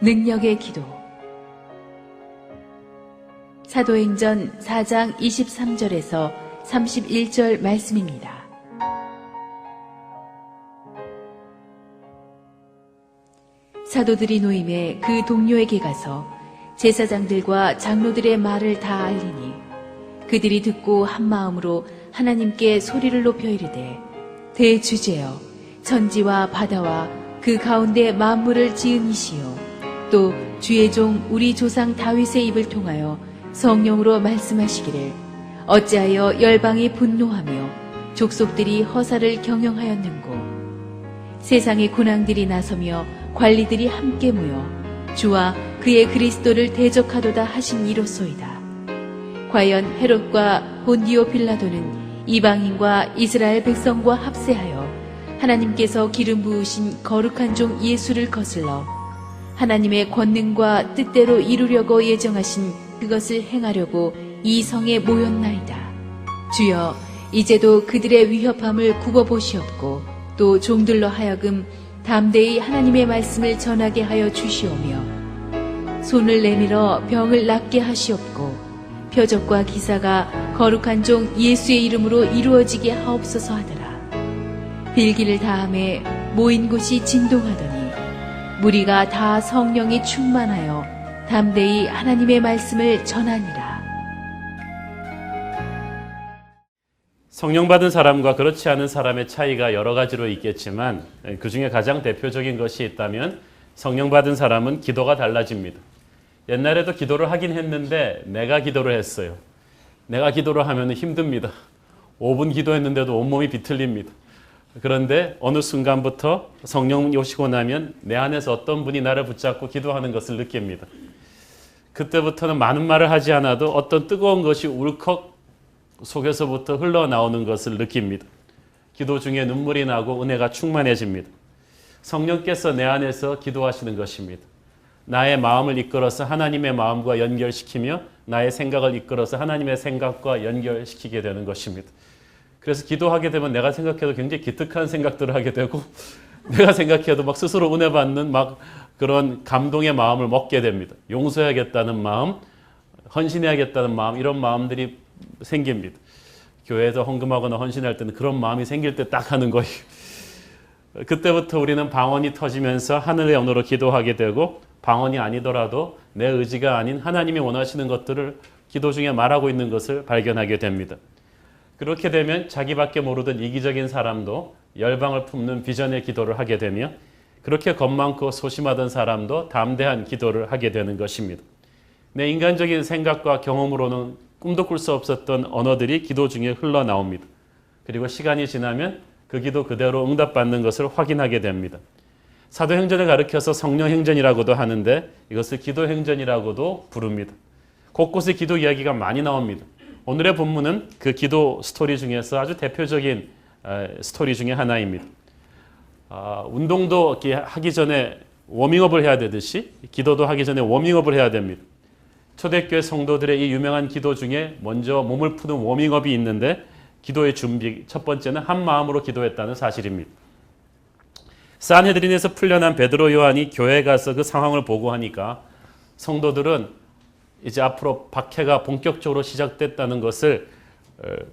능력의 기도. 사도행전 4장 23절에서 31절 말씀입니다. 사도들이 노임에 그 동료에게 가서 제사장들과 장로들의 말을 다 알리니 그들이 듣고 한 마음으로 하나님께 소리를 높여 이르되, 대주제여, 천지와 바다와 그 가운데 만물을 지은 이시요 또 주의 종 우리 조상 다윗의 입을 통하여 성령으로 말씀하시기를, 어찌하여 열방이 분노하며 족속들이 허사를 경영하였는고. 세상의 군왕들이 나서며 관리들이 함께 모여 주와 그의 그리스도를 대적하도다 하신 이로소이다. 과연 헤롯과 본디오 빌라도는 이방인과 이스라엘 백성과 합세하여 하나님께서 기름 부으신 거룩한 종 예수를 거슬러 하나님의 권능과 뜻대로 이루려고 예정하신 그것을 행하려고 이 성에 모였나이다. 주여, 이제도 그들의 위협함을 굽어보시옵고 또 종들로 하여금 담대히 하나님의 말씀을 전하게 하여 주시오며 손을 내밀어 병을 낫게 하시옵고 표적과 기사가 거룩한 종 예수의 이름으로 이루어지게 하옵소서 하더라. 빌기를 다함에 모인 곳이 진동하더니 무리가 다 성령이 충만하여 담대히 하나님의 말씀을 전하니라. 성령 받은 사람과 그렇지 않은 사람의 차이가 여러 가지로 있겠지만 그 중에 가장 대표적인 것이 있다면 성령 받은 사람은 기도가 달라집니다. 옛날에도 기도를 하긴 했는데 내가 기도를 했어요. 내가 기도를 하면 힘듭니다. 5분 기도했는데도 온몸이 비틀립니다. 그런데 어느 순간부터 성령이 오시고 나면 내 안에서 어떤 분이 나를 붙잡고 기도하는 것을 느낍니다. 그때부터는 많은 말을 하지 않아도 어떤 뜨거운 것이 울컥 속에서부터 흘러나오는 것을 느낍니다. 기도 중에 눈물이 나고 은혜가 충만해집니다. 성령께서 내 안에서 기도하시는 것입니다. 나의 마음을 이끌어서 하나님의 마음과 연결시키며 나의 생각을 이끌어서 하나님의 생각과 연결시키게 되는 것입니다. 그래서 기도하게 되면 내가 생각해도 굉장히 기특한 생각들을 하게 되고 내가 생각해도 막 스스로 은혜 받는 막 그런 감동의 마음을 먹게 됩니다. 용서해야겠다는 마음, 헌신해야겠다는 마음, 이런 마음들이 생깁니다. 교회에서 헌금하거나 헌신할 때는 그런 마음이 생길 때 딱 하는 거예요. 그때부터 우리는 방언이 터지면서 하늘의 언어로 기도하게 되고 방언이 아니더라도 내 의지가 아닌 하나님이 원하시는 것들을 기도 중에 말하고 있는 것을 발견하게 됩니다. 그렇게 되면 자기밖에 모르던 이기적인 사람도 열방을 품는 비전의 기도를 하게 되며 그렇게 겁 많고 소심하던 사람도 담대한 기도를 하게 되는 것입니다. 내 인간적인 생각과 경험으로는 꿈도 꿀 수 없었던 언어들이 기도 중에 흘러나옵니다. 그리고 시간이 지나면 그 기도 그대로 응답받는 것을 확인하게 됩니다. 사도행전을 가리켜서 성령행전이라고도 하는데 이것을 기도행전이라고도 부릅니다. 곳곳에 기도 이야기가 많이 나옵니다. 오늘의 본문은 그 기도 스토리 중에서 아주 대표적인 스토리 중에 하나입니다. 운동도 하기 전에 워밍업을 해야 되듯이 기도도 하기 전에 워밍업을 해야 됩니다. 초대교회 성도들의 이 유명한 기도 중에 먼저 몸을 푸는 워밍업이 있는데 기도의 준비, 첫 번째는 한 마음으로 기도했다는 사실입니다. 산헤드린에서 풀려난 베드로 요한이 교회에 가서 그 상황을 보고하니까 성도들은 이제 앞으로 박해가 본격적으로 시작됐다는 것을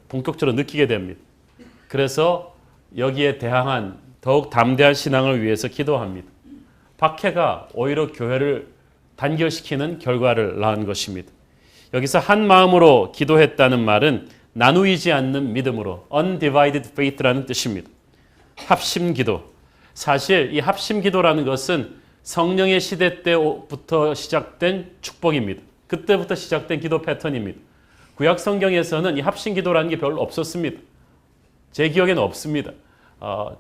본격적으로 느끼게 됩니다. 그래서 여기에 대항한 더욱 담대한 신앙을 위해서 기도합니다. 박해가 오히려 교회를 단결시키는 결과를 낳은 것입니다. 여기서 한 마음으로 기도했다는 말은 나누이지 않는 믿음으로 undivided faith라는 뜻입니다. 합심기도. 사실 이 합심기도라는 것은 성령의 시대 때부터 시작된 축복입니다. 그때부터 시작된 기도 패턴입니다. 구약 성경에서는 이 합심기도라는 게 별로 없었습니다. 제 기억에는 없습니다.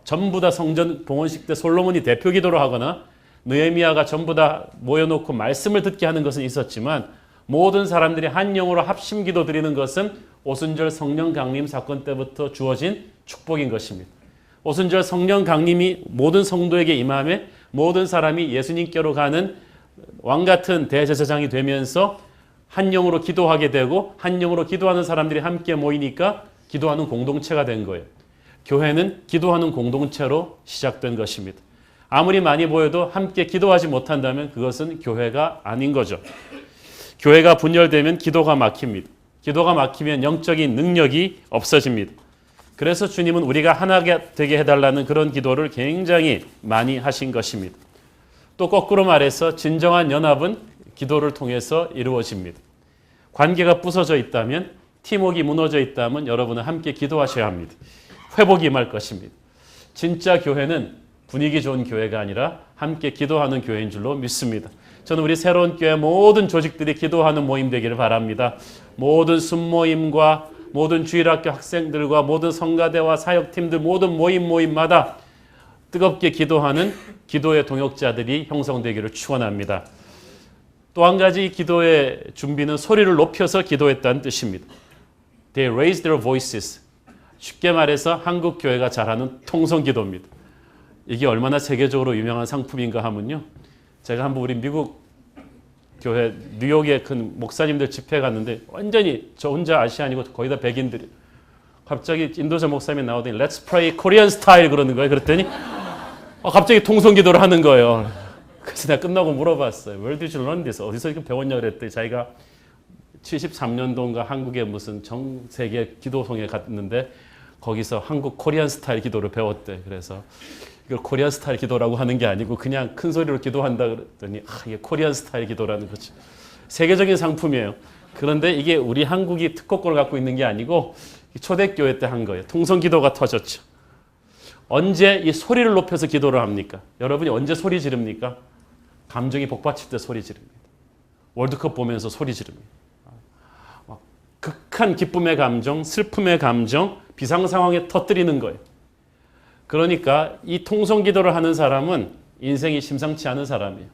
전부 다 성전 봉헌식 때 솔로몬이 대표 기도를 하거나 느헤미야가 전부 다 모여놓고 말씀을 듣게 하는 것은 있었지만 모든 사람들이 한 영으로 합심기도 드리는 것은 오순절 성령 강림 사건 때부터 주어진 축복인 것입니다. 오순절 성령 강림이 모든 성도에게 임함에 모든 사람이 예수님께로 가는 왕같은 대제사장이 되면서 한 영으로 기도하게 되고 한 영으로 기도하는 사람들이 함께 모이니까 기도하는 공동체가 된 거예요. 교회는 기도하는 공동체로 시작된 것입니다. 아무리 많이 보여도 함께 기도하지 못한다면 그것은 교회가 아닌 거죠. 교회가 분열되면 기도가 막힙니다. 기도가 막히면 영적인 능력이 없어집니다. 그래서 주님은 우리가 하나가 되게 해달라는 그런 기도를 굉장히 많이 하신 것입니다. 또 거꾸로 말해서 진정한 연합은 기도를 통해서 이루어집니다. 관계가 부서져 있다면, 팀워크가 무너져 있다면 여러분은 함께 기도하셔야 합니다. 회복이 임할 것입니다. 진짜 교회는 분위기 좋은 교회가 아니라 함께 기도하는 교회인 줄로 믿습니다. 저는 우리 새로운 교회 모든 조직들이 기도하는 모임 되기를 바랍니다. 모든 순모임과 모든 주일학교 학생들과 모든 성가대와 사역팀들 모든 모임마다 뜨겁게 기도하는 기도의 동역자들이 형성되기를 축원합니다. 또 한 가지 기도의 준비는 소리를 높여서 기도했다는 뜻입니다. They raised their voices. 쉽게 말해서 한국 교회가 잘하는 통성기도입니다. 이게 얼마나 세계적으로 유명한 상품인가 하면요. 제가 한번 우리 미국 교회 뉴욕에 큰 목사님들 집회 갔는데 완전히 저 혼자 아시안이고 거의 다 백인들이 갑자기 인도자 목사님이 나오더니 Let's pray Korean style 그러는 거예요. 그랬더니 갑자기 통성기도를 하는 거예요. 그래서 내가 끝나고 물어봤어요. Where did you learn this? 어디서 이렇게 배웠냐 그랬더니 자기가 73년도인가 한국에 무슨 전 세계 기도성에 갔는데 거기서 한국 코리안 스타일 기도를 배웠대. 그래서 이걸 코리안 스타일 기도라고 하는 게 아니고 그냥 큰 소리로 기도한다 그랬더니 이게 코리안 스타일 기도라는 거죠. 세계적인 상품이에요. 그런데 이게 우리 한국이 특허권을 갖고 있는 게 아니고 초대교회 때 한 거예요. 통성기도가 터졌죠. 언제 이 소리를 높여서 기도를 합니까? 여러분이 언제 소리 지릅니까? 감정이 복받칠 때 소리 지릅니다. 월드컵 보면서 소리 지릅니다. 극한 기쁨의 감정, 슬픔의 감정, 비상 상황에 터뜨리는 거예요. 그러니까 이 통성기도를 하는 사람은 인생이 심상치 않은 사람이에요.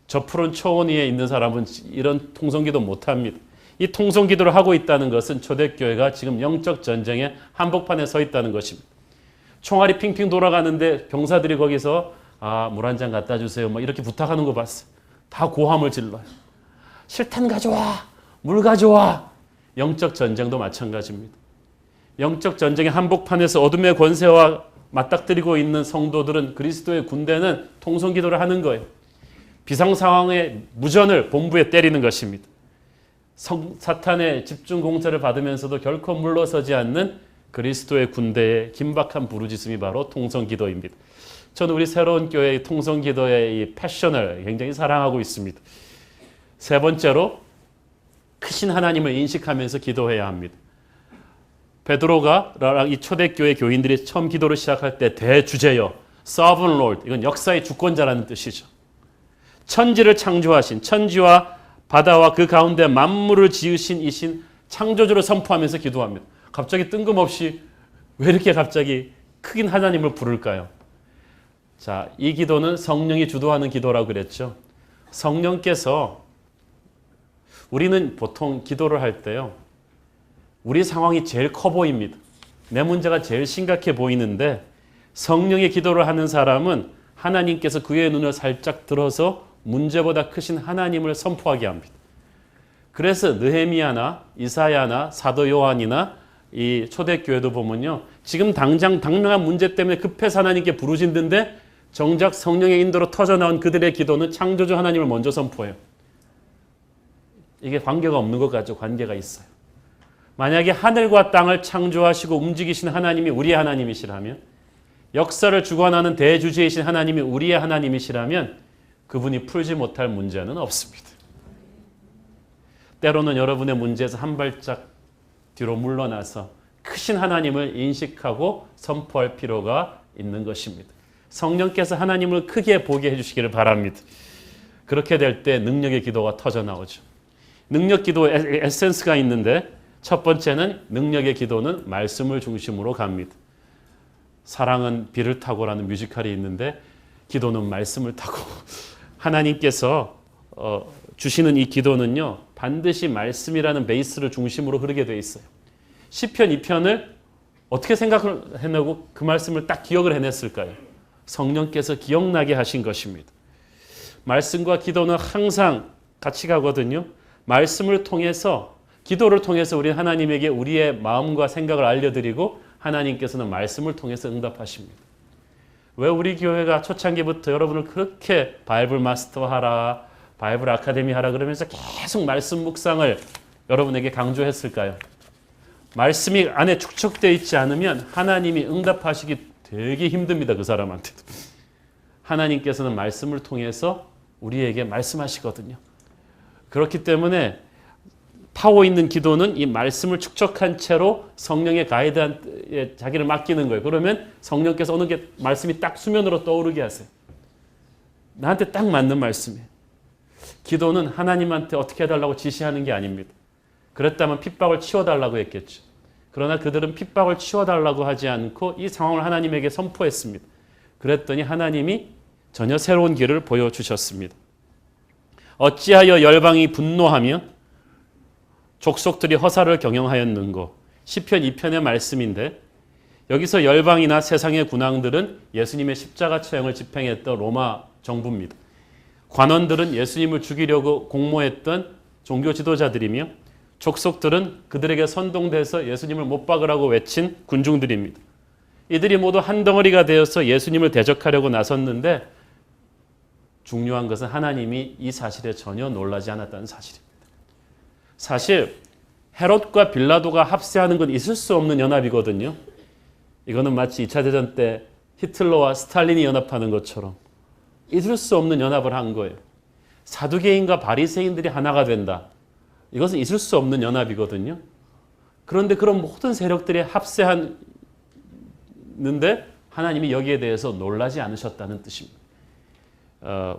저 푸른 초원 위에 있는 사람은 이런 통성기도 못합니다. 이 통성기도를 하고 있다는 것은 초대교회가 지금 영적 전쟁의 한복판에 서 있다는 것입니다. 총알이 핑핑 돌아가는데 병사들이 거기서 물 한 잔 갖다 주세요. 뭐 이렇게 부탁하는 거 봤어요. 다 고함을 질러요. 실탄 가져와. 물 가져와. 영적 전쟁도 마찬가지입니다. 영적 전쟁의 한복판에서 어둠의 권세와 맞닥뜨리고 있는 성도들은 그리스도의 군대는 통성기도를 하는 거예요. 비상 상황의 무전을 본부에 때리는 것입니다. 사탄의 집중 공세를 받으면서도 결코 물러서지 않는 그리스도의 군대의 긴박한 부르짖음이 바로 통성기도입니다. 저는 우리 새로운 교회의 통성기도의 이 패션을 굉장히 사랑하고 있습니다. 세 번째로 크신 하나님을 인식하면서 기도해야 합니다. 베드로가 이 초대교회 교인들이 처음 기도를 시작할 때 대주제여, Sovereign Lord, 이건 역사의 주권자라는 뜻이죠. 천지를 창조하신, 천지와 바다와 그 가운데 만물을 지으신 이신 창조주를 선포하면서 기도합니다. 갑자기 뜬금없이 왜 이렇게 갑자기 크긴 하나님을 부를까요? 자, 이 기도는 성령이 주도하는 기도라고 그랬죠. 성령께서 우리는 보통 기도를 할 때요. 우리 상황이 제일 커 보입니다. 내 문제가 제일 심각해 보이는데 성령의 기도를 하는 사람은 하나님께서 그의 눈을 살짝 들어서 문제보다 크신 하나님을 선포하게 합니다. 그래서 느헤미야나 이사야나 사도 요한이나 이 초대교회도 보면요. 지금 당장 당면한 문제 때문에 급해서 하나님께 부르짖는데 정작 성령의 인도로 터져나온 그들의 기도는 창조주 하나님을 먼저 선포해요. 이게 관계가 없는 것 같죠? 관계가 있어요. 만약에 하늘과 땅을 창조하시고 움직이신 하나님이 우리의 하나님이시라면, 역사를 주관하는 대주제이신 하나님이 우리의 하나님이시라면 그분이 풀지 못할 문제는 없습니다. 때로는 여러분의 문제에서 한 발짝 뒤로 물러나서 크신 하나님을 인식하고 선포할 필요가 있는 것입니다. 성령께서 하나님을 크게 보게 해주시기를 바랍니다. 그렇게 될 때 능력의 기도가 터져 나오죠. 능력 기도의 에센스가 있는데 첫 번째는 능력의 기도는 말씀을 중심으로 갑니다. 사랑은 비를 타고라는 뮤지컬이 있는데 기도는 말씀을 타고 하나님께서 주시는 이 기도는요. 반드시 말씀이라는 베이스를 중심으로 흐르게 돼 있어요. 시편 2편을 어떻게 생각을 해내고 그 말씀을 딱 기억을 해냈을까요? 성령께서 기억나게 하신 것입니다. 말씀과 기도는 항상 같이 가거든요. 말씀을 통해서 기도를 통해서 우리 하나님에게 우리의 마음과 생각을 알려드리고 하나님께서는 말씀을 통해서 응답하십니다. 왜 우리 교회가 초창기부터 여러분을 그렇게 바이블 마스터하라, 바이블 아카데미 하라 그러면서 계속 말씀 묵상을 여러분에게 강조했을까요? 말씀이 안에 축적되어 있지 않으면 하나님이 응답하시기 되게 힘듭니다. 그 사람한테도. 하나님께서는 말씀을 통해서 우리에게 말씀하시거든요. 그렇기 때문에 타오 있는 기도는 이 말씀을 축적한 채로 성령의 가이드에 자기를 맡기는 거예요. 그러면 성령께서 어느 게 말씀이 딱 수면으로 떠오르게 하세요. 나한테 딱 맞는 말씀이에요. 기도는 하나님한테 어떻게 해달라고 지시하는 게 아닙니다. 그랬다면 핍박을 치워달라고 했겠죠. 그러나 그들은 핍박을 치워달라고 하지 않고 이 상황을 하나님에게 선포했습니다. 그랬더니 하나님이 전혀 새로운 길을 보여주셨습니다. 어찌하여 열방이 분노하며 족속들이 허사를 경영하였는고. 시편 2편의 말씀인데 여기서 열방이나 세상의 군왕들은 예수님의 십자가 처형을 집행했던 로마 정부입니다. 관원들은 예수님을 죽이려고 공모했던 종교 지도자들이며 족속들은 그들에게 선동돼서 예수님을 못 박으라고 외친 군중들입니다. 이들이 모두 한 덩어리가 되어서 예수님을 대적하려고 나섰는데 중요한 것은 하나님이 이 사실에 전혀 놀라지 않았다는 사실입니다. 사실 헤롯과 빌라도가 합세하는 건 있을 수 없는 연합이거든요. 이거는 마치 2차 대전 때 히틀러와 스탈린이 연합하는 것처럼 있을 수 없는 연합을 한 거예요. 사두개인과 바리새인들이 하나가 된다. 이것은 있을 수 없는 연합이거든요. 그런데 그런 모든 세력들이 합세했는데 하나님이 여기에 대해서 놀라지 않으셨다는 뜻입니다.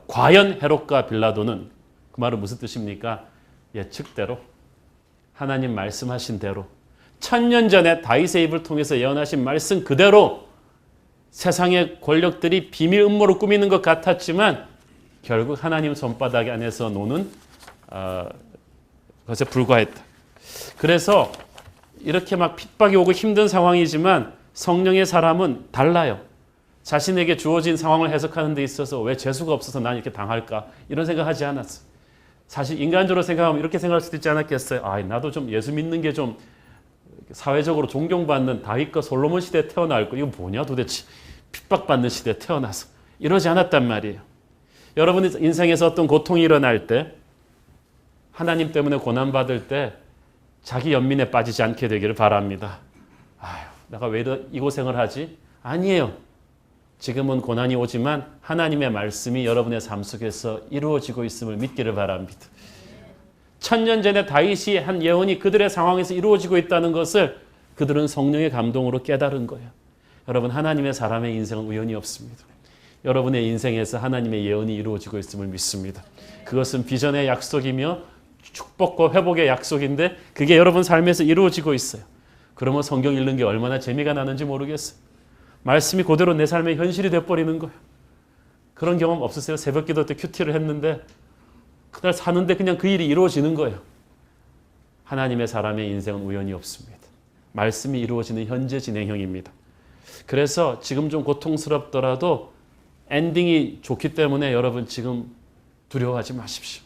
과연 헤롯과 빌라도는 그 말은 무슨 뜻입니까? 예측대로 하나님 말씀하신 대로 1000년 전에 다윗의 입을 통해서 예언하신 말씀 그대로 세상의 권력들이 비밀 음모를 꾸미는 것 같았지만 결국 하나님 손바닥 안에서 노는 것에 불과했다. 그래서 이렇게 막 핍박이 오고 힘든 상황이지만 성령의 사람은 달라요. 자신에게 주어진 상황을 해석하는 데 있어서 왜 재수가 없어서 난 이렇게 당할까 이런 생각하지 않았어. 사실 인간적으로 생각하면 이렇게 생각할 수도 있지 않았겠어요. 나도 좀 예수 믿는 게 좀 사회적으로 존경받는 다윗과 솔로몬 시대에 태어날 거 이거 뭐냐 도대체 핍박받는 시대에 태어나서 이러지 않았단 말이에요. 여러분의 인생에서 어떤 고통이 일어날 때 하나님 때문에 고난받을 때 자기 연민에 빠지지 않게 되기를 바랍니다. 내가 왜 이 고생을 하지? 아니에요. 지금은 고난이 오지만 하나님의 말씀이 여러분의 삶 속에서 이루어지고 있음을 믿기를 바랍니다. 1000년 전에 다윗이 한 예언이 그들의 상황에서 이루어지고 있다는 것을 그들은 성령의 감동으로 깨달은 거예요. 여러분 하나님의 사람의 인생은 우연이 없습니다. 여러분의 인생에서 하나님의 예언이 이루어지고 있음을 믿습니다. 그것은 비전의 약속이며 축복과 회복의 약속인데 그게 여러분 삶에서 이루어지고 있어요. 그러면 성경 읽는 게 얼마나 재미가 나는지 모르겠어요. 말씀이 그대로 내 삶의 현실이 돼버리는 거예요. 그런 경험 없으세요? 새벽 기도 때 큐티를 했는데 그날 사는데 그냥 그 일이 이루어지는 거예요. 하나님의 사람의 인생은 우연이 없습니다. 말씀이 이루어지는 현재 진행형입니다. 그래서 지금 좀 고통스럽더라도 엔딩이 좋기 때문에 여러분 지금 두려워하지 마십시오.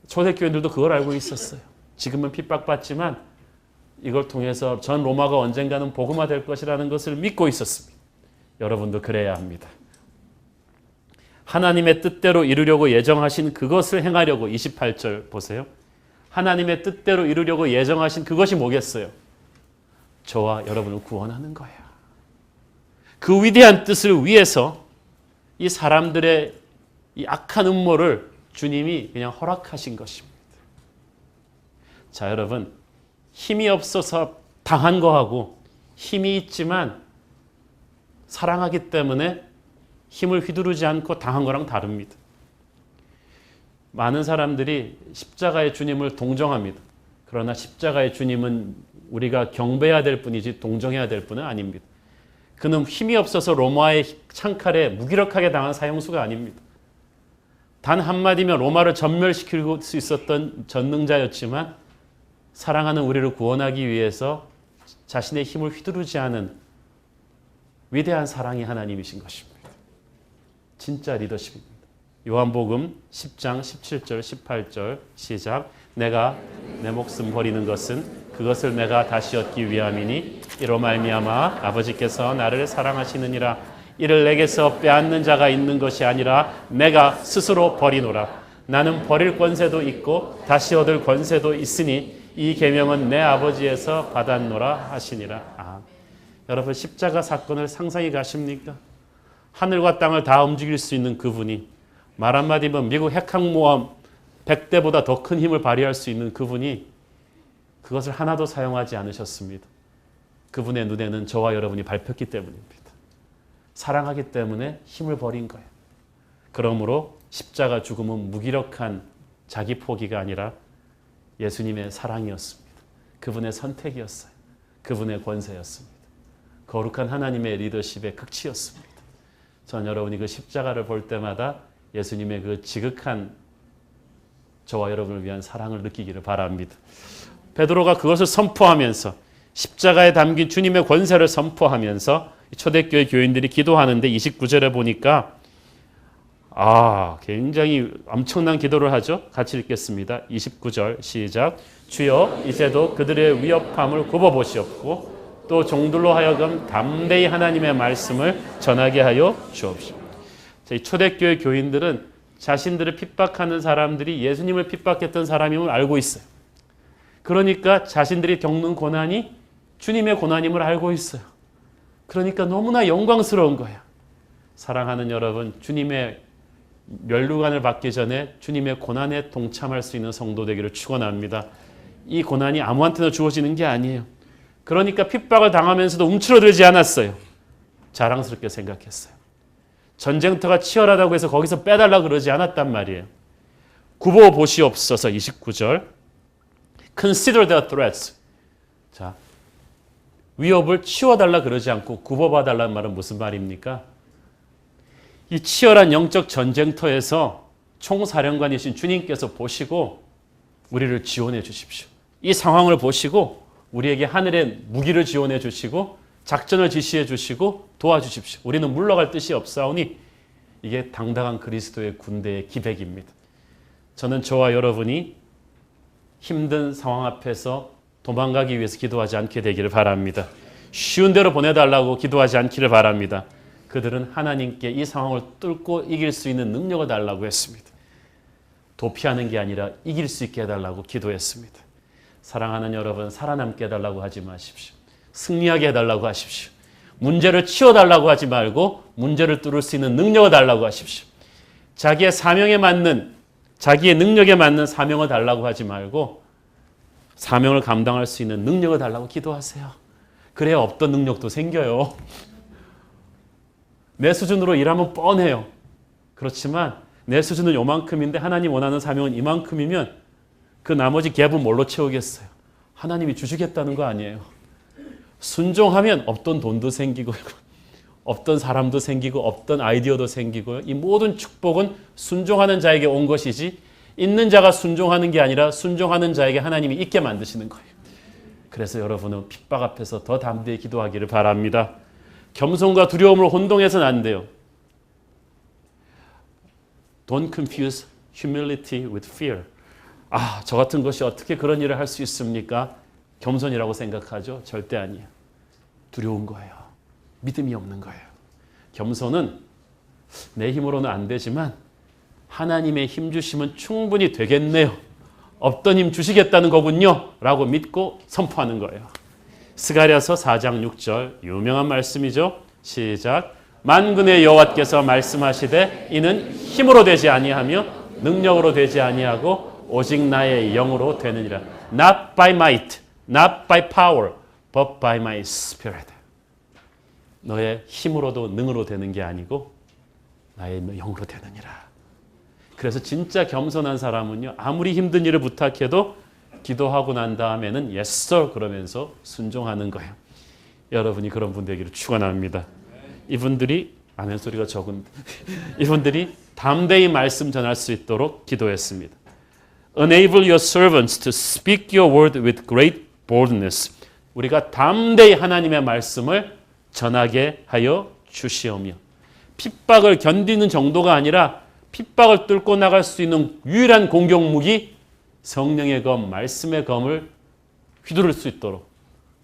초대교인들도 그걸 알고 있었어요. 지금은 핍박받지만 이걸 통해서 전 로마가 언젠가는 복음화 될 것이라는 것을 믿고 있었습니다. 여러분도 그래야 합니다. 하나님의 뜻대로 이루려고 예정하신 그것을 행하려고 28절 보세요. 하나님의 뜻대로 이루려고 예정하신 그것이 뭐겠어요? 저와 여러분을 구원하는 거예요. 그 위대한 뜻을 위해서 이 사람들의 이 악한 음모를 주님이 그냥 허락하신 것입니다. 자, 여러분 힘이 없어서 당한 거하고 힘이 있지만 사랑하기 때문에 힘을 휘두르지 않고 당한 거랑 다릅니다. 많은 사람들이 십자가의 주님을 동정합니다. 그러나 십자가의 주님은 우리가 경배해야 될 분이지 동정해야 될 분은 아닙니다. 그는 힘이 없어서 로마의 창칼에 무기력하게 당한 사형수가 아닙니다. 단 한마디면 로마를 전멸시킬 수 있었던 전능자였지만 사랑하는 우리를 구원하기 위해서 자신의 힘을 휘두르지 않은 위대한 사랑의 하나님이신 것입니다. 진짜 리더십입니다. 요한복음 10장 17절 18절 시작. 내가 내 목숨 버리는 것은 그것을 내가 다시 얻기 위함이니 이로 말미암아 아버지께서 나를 사랑하시느니라. 이를 내게서 빼앗는 자가 있는 것이 아니라 내가 스스로 버리노라. 나는 버릴 권세도 있고 다시 얻을 권세도 있으니 이 계명은 내 아버지에서 받았노라 하시니라. 여러분, 십자가 사건을 상상해 가십니까? 하늘과 땅을 다 움직일 수 있는 그분이, 말 한마디면 미국 핵항모함 100대보다 더 큰 힘을 발휘할 수 있는 그분이 그것을 하나도 사용하지 않으셨습니다. 그분의 눈에는 저와 여러분이 밟혔기 때문입니다. 사랑하기 때문에 힘을 버린 거예요. 그러므로 십자가 죽음은 무기력한 자기 포기가 아니라 예수님의 사랑이었습니다. 그분의 선택이었어요. 그분의 권세였습니다. 거룩한 하나님의 리더십의 극치였습니다. 전 여러분이 그 십자가를 볼 때마다 예수님의 그 지극한 저와 여러분을 위한 사랑을 느끼기를 바랍니다. 베드로가 그것을 선포하면서, 십자가에 담긴 주님의 권세를 선포하면서 초대교회 교인들이 기도하는데 29절에 보니까 굉장히 엄청난 기도를 하죠. 같이 읽겠습니다. 29절 시작. 주여, 이제도 그들의 위협함을 굽어보시옵고 또 종들로 하여금 담대히 하나님의 말씀을 전하게 하여 주옵시오. 이 초대교회 교인들은 자신들을 핍박하는 사람들이 예수님을 핍박했던 사람임을 알고 있어요. 그러니까 자신들이 겪는 고난이 주님의 고난임을 알고 있어요. 그러니까 너무나 영광스러운 거예요. 사랑하는 여러분, 주님의 면류관을 받기 전에 주님의 고난에 동참할 수 있는 성도 되기를 축원합니다. 이 고난이 아무한테나 주어지는 게 아니에요. 그러니까 핍박을 당하면서도 움츠러들지 않았어요. 자랑스럽게 생각했어요. 전쟁터가 치열하다고 해서 거기서 빼달라고 그러지 않았단 말이에요. 굽어보시옵소서. 29절 Consider the threats. 자, 위협을 치워달라 그러지 않고 굽어봐달라는 말은 무슨 말입니까? 이 치열한 영적 전쟁터에서 총사령관이신 주님께서 보시고 우리를 지원해 주십시오. 이 상황을 보시고 우리에게 하늘의 무기를 지원해 주시고 작전을 지시해 주시고 도와주십시오. 우리는 물러갈 뜻이 없사오니 이게 당당한 그리스도의 군대의 기백입니다. 저는 저와 여러분이 힘든 상황 앞에서 도망가기 위해서 기도하지 않게 되기를 바랍니다. 쉬운 대로 보내달라고 기도하지 않기를 바랍니다. 그들은 하나님께 이 상황을 뚫고 이길 수 있는 능력을 달라고 했습니다. 도피하는 게 아니라 이길 수 있게 해달라고 기도했습니다. 사랑하는 여러분, 살아남게 해달라고 하지 마십시오. 승리하게 해달라고 하십시오. 문제를 치워달라고 하지 말고 문제를 뚫을 수 있는 능력을 달라고 하십시오. 자기의 사명에 맞는, 자기의 능력에 맞는 사명을 달라고 하지 말고 사명을 감당할 수 있는 능력을 달라고 기도하세요. 그래야 없던 능력도 생겨요. 내 수준으로 일하면 뻔해요. 그렇지만 내 수준은 요만큼인데 하나님 원하는 사명은 이만큼이면 그 나머지 갭은 뭘로 채우겠어요? 하나님이 주시겠다는 거 아니에요. 순종하면 없던 돈도 생기고 없던 사람도 생기고 없던 아이디어도 생기고요. 이 모든 축복은 순종하는 자에게 온 것이지 있는 자가 순종하는 게 아니라 순종하는 자에게 하나님이 있게 만드시는 거예요. 그래서 여러분은 핍박 앞에서 더 담대히 기도하기를 바랍니다. 겸손과 두려움을 혼동해서는 안 돼요. Don't confuse humility with fear. 저 같은 것이 어떻게 그런 일을 할 수 있습니까? 겸손이라고 생각하죠? 절대 아니에요. 두려운 거예요. 믿음이 없는 거예요. 겸손은 내 힘으로는 안 되지만 하나님의 힘 주시면 충분히 되겠네요. 없던 힘 주시겠다는 거군요. 라고 믿고 선포하는 거예요. 스가랴서 4장 6절 유명한 말씀이죠. 시작. 만군의 여호와께서 말씀하시되 이는 힘으로 되지 아니하며 능력으로 되지 아니하고 오직 나의 영으로 되느니라. Not by might, not by power, but by my spirit. 너의 힘으로도 능으로 되는 게 아니고 나의 영으로 되느니라. 그래서 진짜 겸손한 사람은요, 아무리 힘든 일을 부탁해도 기도하고 난 다음에는 yes sir 그러면서 순종하는 거예요. 여러분이 그런 분 되기를 축원합니다. 이분들이 아멘 소리가 적은 이분들이 담대히 말씀 전할 수 있도록 기도했습니다. Enable your servants to speak your word with great boldness. 우리가 담대히 하나님의 말씀을 전하게 하여 주시오며 핍박을 견디는 정도가 아니라 핍박을 뚫고 나갈 수 있는 유일한 공격 무기 성령의 검, 말씀의 검을 휘두를 수 있도록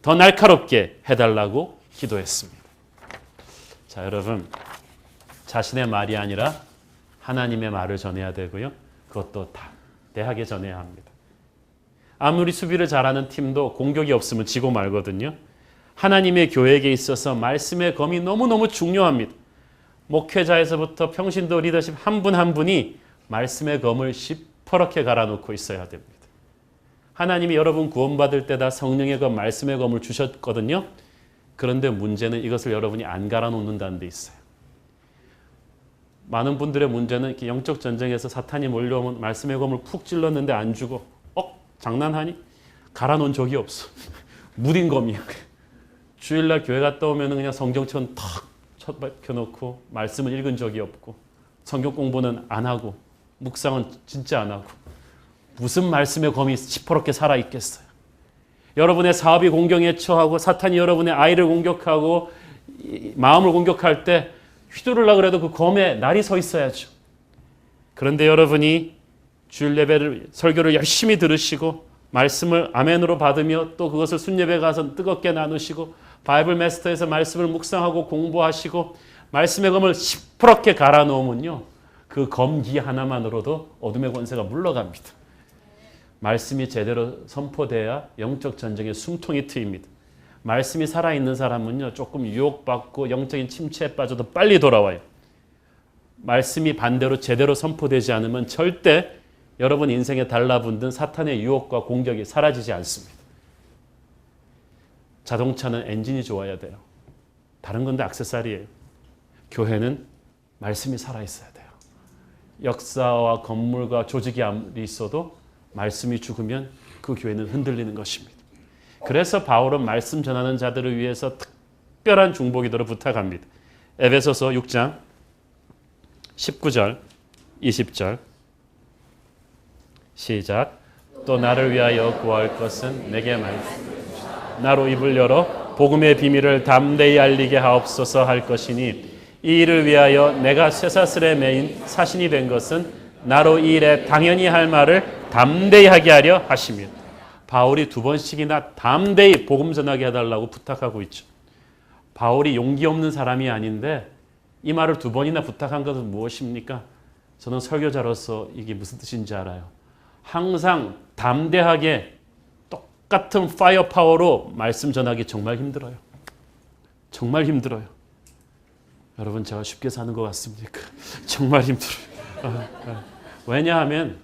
더 날카롭게 해달라고 기도했습니다. 자, 여러분, 자신의 말이 아니라 하나님의 말을 전해야 되고요. 그것도 담대하게 전해야 합니다. 아무리 수비를 잘하는 팀도 공격이 없으면 지고 말거든요. 하나님의 교회에 있어서 말씀의 검이 너무너무 중요합니다. 목회자에서부터 평신도 리더십 한 분 한 분이 말씀의 검을 시퍼렇게 갈아놓고 있어야 됩니다. 하나님이 여러분 구원받을 때다 성령의 검, 말씀의 검을 주셨거든요. 그런데 문제는 이것을 여러분이 안 갈아놓는다는 데 있어요. 많은 분들의 문제는 이렇게 영적 전쟁에서 사탄이 몰려오면 말씀의 검을 푹 찔렀는데 안 주고 장난하니? 갈아놓은 적이 없어. 무딘 검이야. 주일날 교회 갔다 오면 그냥 성경책 탁 쳐박혀놓고 말씀을 읽은 적이 없고 성경 공부는 안 하고 묵상은 진짜 안 하고 무슨 말씀의 검이 시퍼렇게 살아있겠어요. 여러분의 사업이 공경에 처하고 사탄이 여러분의 아이를 공격하고 마음을 공격할 때 휘두르려고 그래도 그 검에 날이 서 있어야죠. 그런데 여러분이 주일 예배를 설교를 열심히 들으시고 말씀을 아멘으로 받으며 또 그것을 순예배 가서 뜨겁게 나누시고 바이블 마스터에서 말씀을 묵상하고 공부하시고 말씀의 검을 시퍼렇게 갈아놓으면요. 그 검기 하나만으로도 어둠의 권세가 물러갑니다. 말씀이 제대로 선포돼야 영적 전쟁의 숨통이 트입니다. 말씀이 살아있는 사람은요. 조금 유혹받고 영적인 침체에 빠져도 빨리 돌아와요. 말씀이 반대로 제대로 선포되지 않으면 절대 여러분 인생에 달라붙는 사탄의 유혹과 공격이 사라지지 않습니다. 자동차는 엔진이 좋아야 돼요. 다른 건 다 액세서리예요. 교회는 말씀이 살아있어야 돼요. 역사와 건물과 조직이 아무리 있어도 말씀이 죽으면 그 교회는 흔들리는 것입니다. 그래서 바울은 말씀 전하는 자들을 위해서 특별한 중보기도를 부탁합니다. 에베소서 6장 19절 20절 시작. 또 나를 위하여 구할 것은 내게 말씀 나로 입을 열어 복음의 비밀을 담대히 알리게 하옵소서 할 것이니 이 일을 위하여 내가 쇠사슬에 매인 사신이 된 것은 나로 이 일에 당연히 할 말을 담대히 하게 하려 하십니다. 바울이 2번씩이나 담대히 복음 전하게 해달라고 부탁하고 있죠. 바울이 용기 없는 사람이 아닌데 이 말을 2번이나 부탁한 것은 무엇입니까? 저는 설교자로서 이게 무슨 뜻인지 알아요. 항상 담대하게 똑같은 파이어 파워로 말씀 전하기 정말 힘들어요. 정말 힘들어요. 여러분 제가 쉽게 사는 것 같습니까? 정말 힘들어요. 왜냐하면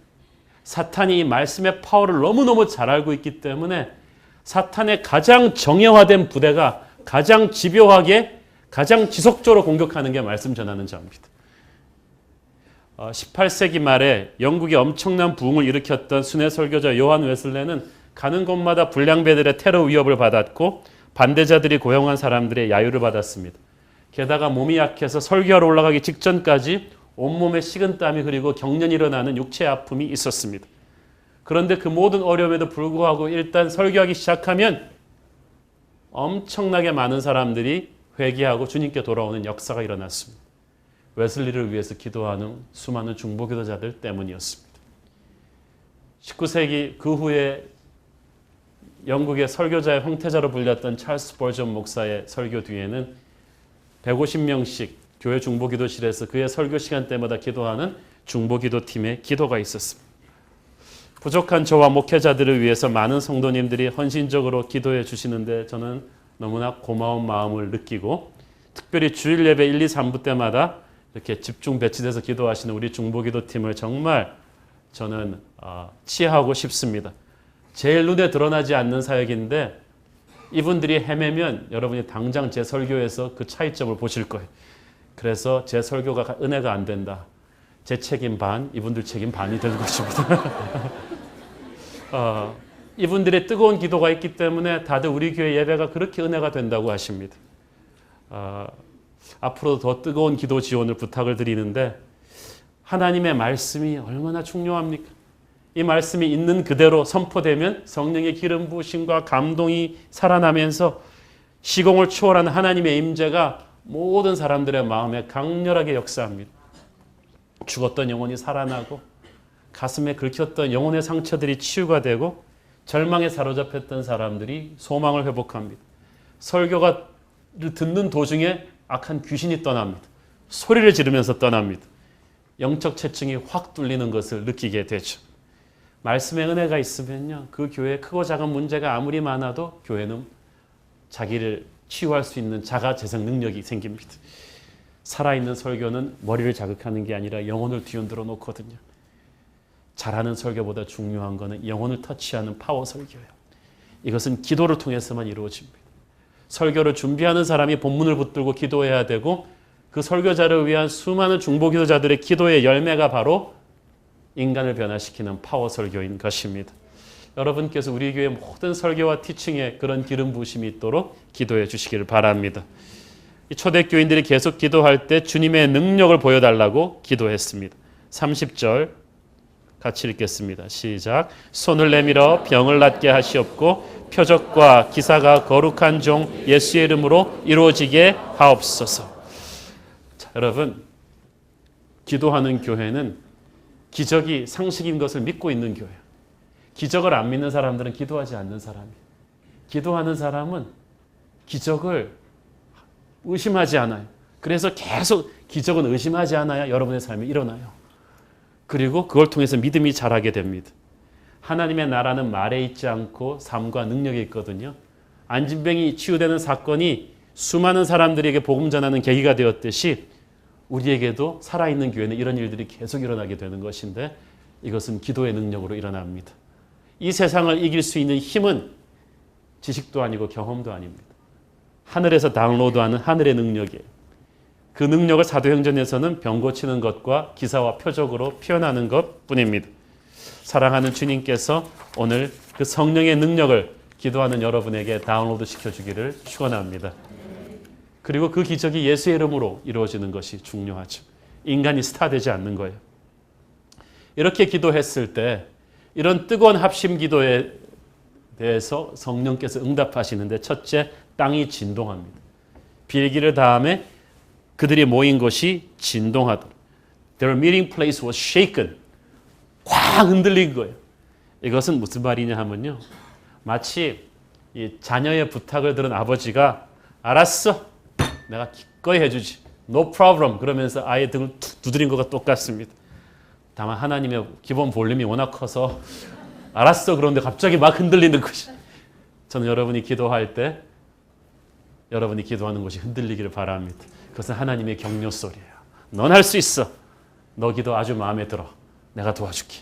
사탄이 말씀의 파워를 너무너무 잘 알고 있기 때문에 사탄의 가장 정형화된 부대가 가장 집요하게 가장 지속적으로 공격하는 게 말씀 전하는 자입니다. 18세기 말에 영국에 엄청난 부흥을 일으켰던 순회 설교자 요한 웨슬레는 가는 곳마다 불량배들의 테러 위협을 받았고 반대자들이 고용한 사람들의 야유를 받았습니다. 게다가 몸이 약해서 설교하러 올라가기 직전까지 온몸에 식은땀이 흐르고 경련이 일어나는 육체 아픔이 있었습니다. 그런데 그 모든 어려움에도 불구하고 일단 설교하기 시작하면 엄청나게 많은 사람들이 회개하고 주님께 돌아오는 역사가 일어났습니다. 웨슬리를 위해서 기도하는 수많은 중보기도자들 때문이었습니다. 19세기 그 후에 영국의 설교자의 황태자로 불렸던 찰스 스펄전 목사의 설교 뒤에는 150명씩 교회 중보기도실에서 그의 설교 시간 때마다 기도하는 중보기도팀의 기도가 있었습니다. 부족한 저와 목회자들을 위해서 많은 성도님들이 헌신적으로 기도해 주시는데 저는 너무나 고마운 마음을 느끼고 특별히 주일 예배 1, 2, 3부 때마다 이렇게 집중 배치돼서 기도하시는 우리 중보기도팀을 정말 저는 치하하고 싶습니다. 제일 눈에 드러나지 않는 사역인데 이분들이 헤매면 여러분이 당장 제 설교에서 그 차이점을 보실 거예요. 그래서 제 설교가 은혜가 안 된다. 제 책임 반, 이분들 책임 반이 되는 것입니다. 이분들의 뜨거운 기도가 있기 때문에 다들 우리 교회 예배가 그렇게 은혜가 된다고 하십니다. 앞으로도 더 뜨거운 기도 지원을 부탁을 드리는데 하나님의 말씀이 얼마나 중요합니까? 이 말씀이 있는 그대로 선포되면 성령의 기름 부으심과 감동이 살아나면서 시공을 초월하는 하나님의 임재가 모든 사람들의 마음에 강렬하게 역사합니다. 죽었던 영혼이 살아나고 가슴에 긁혔던 영혼의 상처들이 치유가 되고 절망에 사로잡혔던 사람들이 소망을 회복합니다. 설교가 듣는 도중에 악한 귀신이 떠납니다. 소리를 지르면서 떠납니다. 영적 체증이 확 뚫리는 것을 느끼게 되죠. 말씀의 은혜가 있으면요, 그 교회에 크고 작은 문제가 아무리 많아도 교회는 자기를 치유할 수 있는 자가 재생 능력이 생깁니다. 살아있는 설교는 머리를 자극하는 게 아니라 영혼을 뒤흔들어 놓거든요. 잘하는 설교보다 중요한 것은 영혼을 터치하는 파워 설교예요. 이것은 기도를 통해서만 이루어집니다. 설교를 준비하는 사람이 본문을 붙들고 기도해야 되고, 그 설교자를 위한 수많은 중보기도자들의 기도의 열매가 바로 인간을 변화시키는 파워 설교인 것입니다. 여러분께서 우리 교회 모든 설교와 티칭에 그런 기름 부으심이 있도록 기도해 주시기를 바랍니다. 이 초대교인들이 계속 기도할 때 주님의 능력을 보여달라고 기도했습니다. 30절 같이 읽겠습니다. 시작. 손을 내밀어 병을 낫게 하시옵고 표적과 기사가 거룩한 종 예수의 이름으로 이루어지게 하옵소서. 자, 여러분, 기도하는 교회는 기적이 상식인 것을 믿고 있는 교회예요. 기적을 안 믿는 사람들은 기도하지 않는 사람이에요. 기도하는 사람은 기적을 의심하지 않아요. 그래서 계속 기적은 의심하지 않아야 여러분의 삶이 일어나요. 그리고 그걸 통해서 믿음이 자라게 됩니다. 하나님의 나라는 말에 있지 않고 삶과 능력에 있거든요. 안진병이 치유되는 사건이 수많은 사람들에게 복음 전하는 계기가 되었듯이 우리에게도 살아있는 교회는 이런 일들이 계속 일어나게 되는 것인데, 이것은 기도의 능력으로 일어납니다. 이 세상을 이길 수 있는 힘은 지식도 아니고 경험도 아닙니다. 하늘에서 다운로드하는 하늘의 능력이에요. 그 능력을 사도행전에서는 병 고치는 것과 기사와 표적으로 표현하는 것뿐입니다. 사랑하는 주님께서 오늘 그 성령의 능력을 기도하는 여러분에게 다운로드 시켜주기를 축원합니다. 그리고 그 기적이 예수의 이름으로 이루어지는 것이 중요하죠. 인간이 스타되지 않는 거예요. 이렇게 기도했을 때 이런 뜨거운 합심 기도에 대해서 성령께서 응답하시는데, 첫째, 땅이 진동합니다. 빌기를 다음에 그들이 모인 곳이 진동하더라. Their meeting place was shaken. 확 흔들린 거예요. 이것은 무슨 말이냐 하면요, 마치 이 자녀의 부탁을 들은 아버지가 알았어, 내가 기꺼이 해주지, no problem 그러면서 아이의 등을 툭 두드린 것과 똑같습니다. 다만 하나님의 기본 볼륨이 워낙 커서 알았어 그런데 갑자기 막 흔들리는 것이, 저는 여러분이 기도할 때 여러분이 기도하는 것이 흔들리기를 바랍니다. 그것은 하나님의 격려 소리예요. 넌 할 수 있어. 너 기도 아주 마음에 들어. 내가 도와줄게.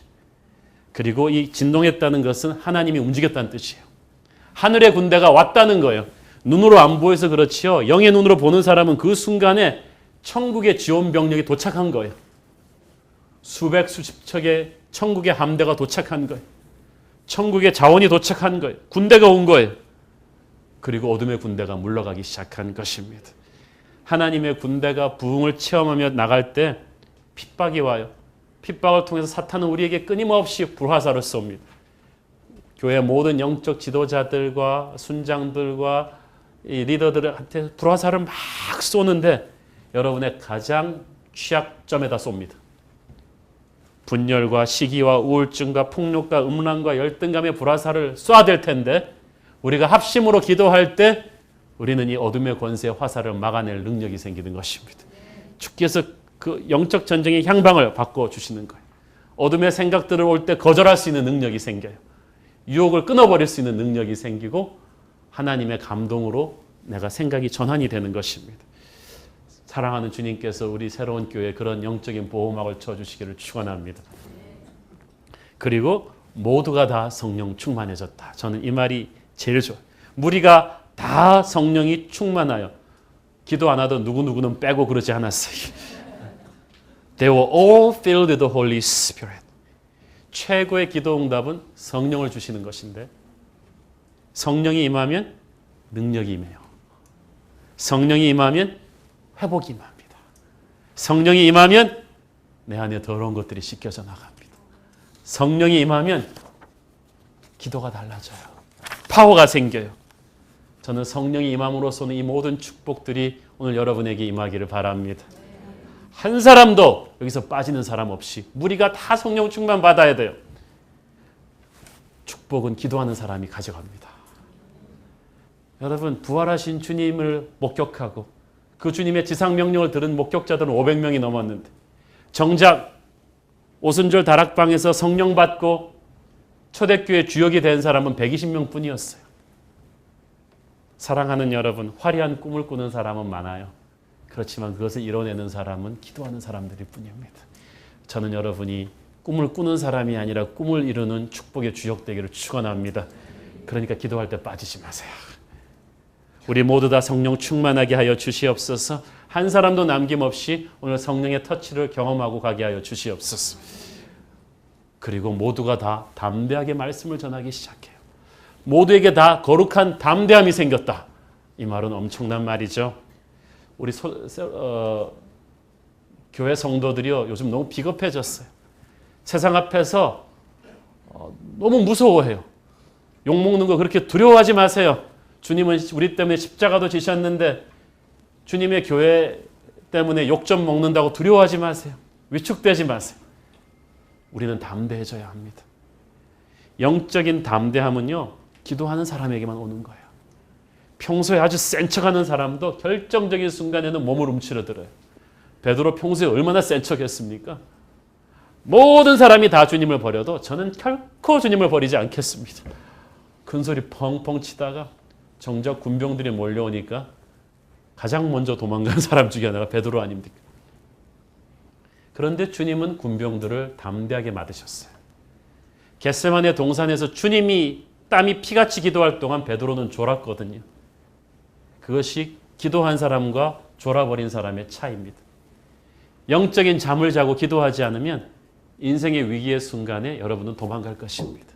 그리고 이 진동했다는 것은 하나님이 움직였다는 뜻이에요. 하늘의 군대가 왔다는 거예요. 눈으로 안 보여서 그렇지요, 영의 눈으로 보는 사람은 그 순간에 천국의 지원 병력이 도착한 거예요. 수백 수십 척의 천국의 함대가 도착한 거예요. 천국의 자원이 도착한 거예요. 군대가 온 거예요. 그리고 어둠의 군대가 물러가기 시작한 것입니다. 하나님의 군대가 부흥을 체험하며 나갈 때 핍박이 와요. 핍박을 통해서 사탄은 우리에게 끊임없이 불화살을 쏩니다. 교회 모든 영적 지도자들과 순장들과 이 리더들한테 불화살을 막 쏘는데 여러분의 가장 취약점에다 쏩니다. 분열과 시기와 우울증과 폭력과 음란과 열등감의 불화살을 쏴야 될 텐데, 우리가 합심으로 기도할 때 우리는 이 어둠의 권세의 화살을 막아낼 능력이 생기는 것입니다. 주께서 그 영적 전쟁의 향방을 바꿔주시는 거예요. 어둠의 생각들을 올 때 거절할 수 있는 능력이 생겨요. 유혹을 끊어버릴 수 있는 능력이 생기고 하나님의 감동으로 내가 생각이 전환이 되는 것입니다. 사랑하는 주님께서 우리 새로운 교회에 그런 영적인 보호막을 쳐주시기를 축원합니다. 그리고 모두가 다 성령 충만해졌다. 저는 이 말이 제일 좋아요. 무리가 다 성령이 충만하여 기도 안 하던 누구누구는 빼고 그러지 않았어요. They were all filled with the Holy Spirit. 최고의 기도 응답은 성령을 주시는 것인데, 성령이 임하면 능력이 임해요. 성령이 임하면 회복이 임합니다. 성령이 임하면 내 안에 더러운 것들이 씻겨져 나갑니다. 성령이 임하면 기도가 달라져요. 파워가 생겨요. 저는 성령이 임함으로써는 이 모든 축복들이 오늘 여러분에게 임하기를 바랍니다. 한 사람도 여기서 빠지는 사람 없이 무리가 다 성령 충만 받아야 돼요. 축복은 기도하는 사람이 가져갑니다. 여러분, 부활하신 주님을 목격하고 그 주님의 지상 명령을 들은 목격자들은 500명이 넘었는데 정작 오순절 다락방에서 성령 받고 초대교회 주역이 된 사람은 120명 뿐이었어요. 사랑하는 여러분, 화려한 꿈을 꾸는 사람은 많아요. 그렇지만 그것을 이뤄내는 사람은 기도하는 사람들일 뿐입니다. 저는 여러분이 꿈을 꾸는 사람이 아니라 꿈을 이루는 축복의 주역 되기를 축원합니다. 그러니까 기도할 때 빠지지 마세요. 우리 모두 다 성령 충만하게 하여 주시옵소서. 한 사람도 남김없이 오늘 성령의 터치를 경험하고 가게 하여 주시옵소서. 그리고 모두가 다 담대하게 말씀을 전하기 시작해요. 모두에게 다 거룩한 담대함이 생겼다. 이 말은 엄청난 말이죠. 우리 교회 성도들이요, 요즘 너무 비겁해졌어요. 세상 앞에서 너무 무서워해요. 욕먹는 거 그렇게 두려워하지 마세요. 주님은 우리 때문에 십자가도 지셨는데 주님의 교회 때문에 욕 좀 먹는다고 두려워하지 마세요. 위축되지 마세요. 우리는 담대해져야 합니다. 영적인 담대함은요, 기도하는 사람에게만 오는 거예요. 평소에 아주 센 척하는 사람도 결정적인 순간에는 몸을 움츠러들어요. 베드로 평소에 얼마나 센 척했습니까? 모든 사람이 다 주님을 버려도 저는 결코 주님을 버리지 않겠습니다. 큰 소리 펑펑 치다가 정작 군병들이 몰려오니까 가장 먼저 도망간 사람 중에 하나가 베드로 아닙니까? 그런데 주님은 군병들을 담대하게 맡으셨어요. 겟세마네 동산에서 주님이 땀이 피같이 기도할 동안 베드로는 졸았거든요. 그것이 기도한 사람과 졸아버린 사람의 차이입니다. 영적인 잠을 자고 기도하지 않으면 인생의 위기의 순간에 여러분은 도망갈 것입니다.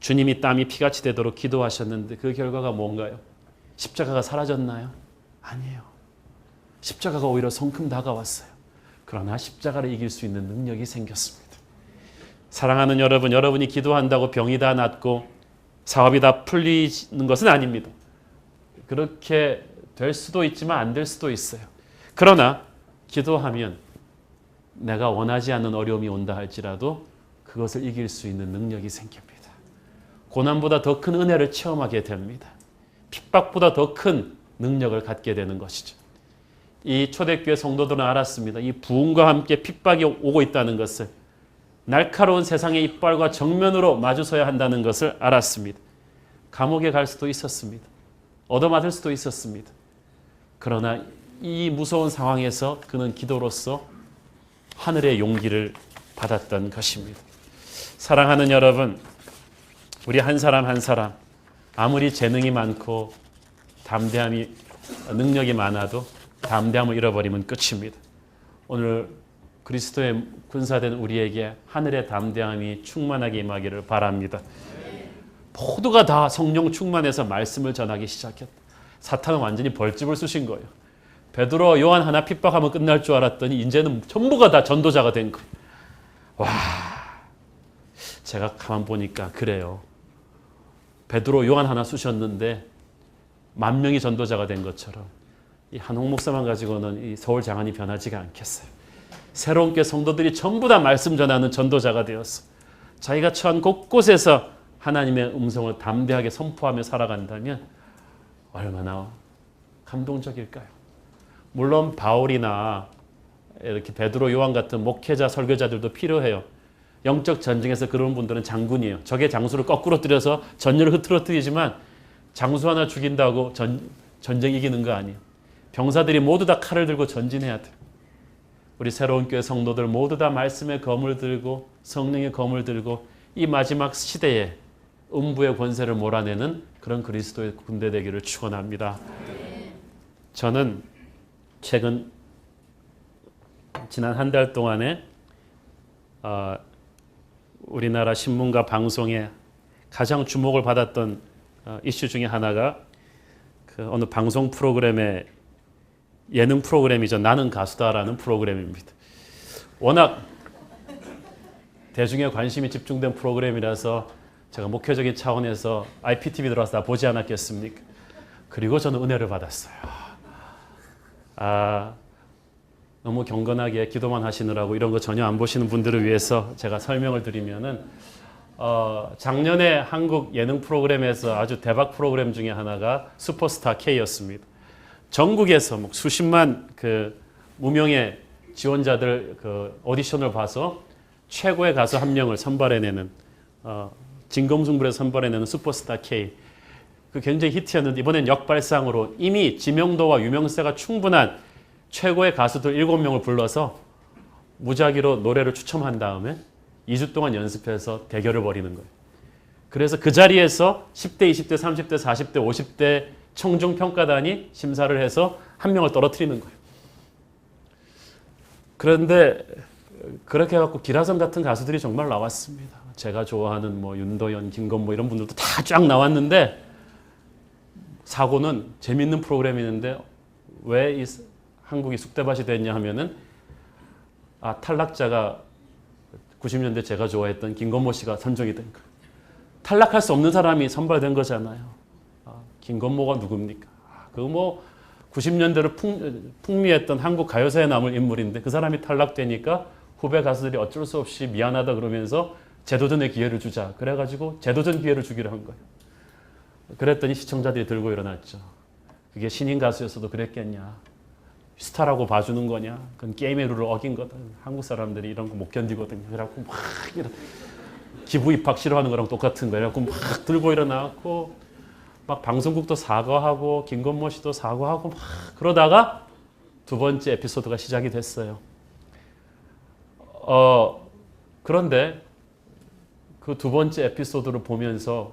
주님이 땀이 피같이 되도록 기도하셨는데 그 결과가 뭔가요? 십자가가 사라졌나요? 아니에요. 십자가가 오히려 성큼 다가왔어요. 그러나 십자가를 이길 수 있는 능력이 생겼습니다. 사랑하는 여러분, 여러분이 기도한다고 병이 다 낫고 사업이 다 풀리는 것은 아닙니다. 그렇게 될 수도 있지만 안 될 수도 있어요. 그러나 기도하면 내가 원하지 않는 어려움이 온다 할지라도 그것을 이길 수 있는 능력이 생깁니다. 고난보다 더 큰 은혜를 체험하게 됩니다. 핍박보다 더 큰 능력을 갖게 되는 것이죠. 이 초대교회 성도들은 알았습니다. 이 부흥과 함께 핍박이 오고 있다는 것을, 날카로운 세상의 이빨과 정면으로 마주서야 한다는 것을 알았습니다. 감옥에 갈 수도 있었습니다. 얻어맞을 수도 있었습니다. 그러나 이 무서운 상황에서 그는 기도로서 하늘의 용기를 받았던 것입니다. 사랑하는 여러분, 우리 한 사람 한 사람 아무리 재능이 많고 담대함이 능력이 많아도 담대함을 잃어버리면 끝입니다. 오늘 그리스도의 군사된 우리에게 하늘의 담대함이 충만하게 임하기를 바랍니다. 모두가 다 성령 충만해서 말씀을 전하기 시작했다. 사탄은 완전히 벌집을 쑤신 거예요. 베드로, 요한 하나 핍박하면 끝날 줄 알았더니 이제는 전부가 다 전도자가 된 거예요. 와, 제가 가만 보니까 그래요. 베드로, 요한 하나 쑤셨는데 10,000명이 전도자가 된 것처럼 이 한홍 목사만 가지고는 이 서울 장안이 변하지가 않겠어요. 새로운 게 성도들이 전부 다 말씀 전하는 전도자가 되었어. 자기가 처한 곳곳에서 하나님의 음성을 담대하게 선포하며 살아간다면 얼마나 감동적일까요? 물론 바울이나 이렇게 베드로, 요한 같은 목회자, 설교자들도 필요해요. 영적 전쟁에서 그런 분들은 장군이에요. 적의 장수를 거꾸로 들여서 전열을 흐트러뜨리지만 장수 하나 죽인다고 전쟁 이기는 거 아니에요. 병사들이 모두 다 칼을 들고 전진해야 돼요. 우리 새로운 교회 성도들 모두 다 말씀의 검을 들고 성령의 검을 들고 이 마지막 시대에 음부의 권세를 몰아내는 그런 그리스도의 군대 되기를 축원합니다. 저는 최근 지난 한 달 동안에 우리나라 신문과 방송에 가장 주목을 받았던 이슈 중에 하나가 그 어느 방송 프로그램의 예능 프로그램이죠. 나는 가수다라는 프로그램입니다. 워낙 대중의 관심이 집중된 프로그램이라서 제가 목회적인 차원에서 IPTV 들어와서 다 보지 않았겠습니까? 그리고 저는 은혜를 받았어요. 너무 경건하게 기도만 하시느라고 이런 거 전혀 안 보시는 분들을 위해서 제가 설명을 드리면은 작년에 한국 예능 프로그램에서 아주 대박 프로그램 중에 하나가 슈퍼스타 K였습니다. 전국에서 뭐 수십만 그 무명의 지원자들 그 오디션을 봐서 최고의 가수 한 명을 선발해내는 진검승부에서 선발해내는 슈퍼스타 K. 그 굉장히 히트였는데 이번엔 역발상으로 이미 지명도와 유명세가 충분한 최고의 가수들 7명을 불러서 무작위로 노래를 추첨한 다음에 2주 동안 연습해서 대결을 벌이는 거예요. 그래서 그 자리에서 10대, 20대, 30대, 40대, 50대 청중평가단이 심사를 해서 한 명을 떨어뜨리는 거예요. 그런데 그렇게 해갖고 기라성 같은 가수들이 정말 나왔습니다. 제가 좋아하는 뭐 윤도현, 김건모 이런 분들도 다 쫙 나왔는데 사고는 재밌는 프로그램이 있는데 왜 이 한국이 쑥대밭이 됐냐 하면은 탈락자가 90년대 제가 좋아했던 김건모 씨가 선정이 된 거예요. 탈락할 수 없는 사람이 선발된 거잖아요. 김건모가 누굽니까? 그 뭐 90년대를 풍미했던 한국 가요사에 남을 인물인데 그 사람이 탈락되니까 후배 가수들이 어쩔 수 없이 미안하다 그러면서 재도전의 기회를 주자. 그래가지고 재도전 기회를 주기로 한 거예요. 그랬더니 시청자들이 들고 일어났죠. 그게 신인 가수였어도 그랬겠냐. 스타라고 봐주는 거냐. 그건 게임의 룰을 어긴 거다. 한국 사람들이 이런 거 못 견디거든요. 그래갖고 막 기부 입학 싫어하는 거랑 똑같은 거예요. 그래갖고 막 들고 일어나고 막 방송국도 사과하고 김건모 씨도 사과하고 막 그러다가 두 번째 에피소드가 시작이 됐어요. 그런데 그 두 번째 에피소드를 보면서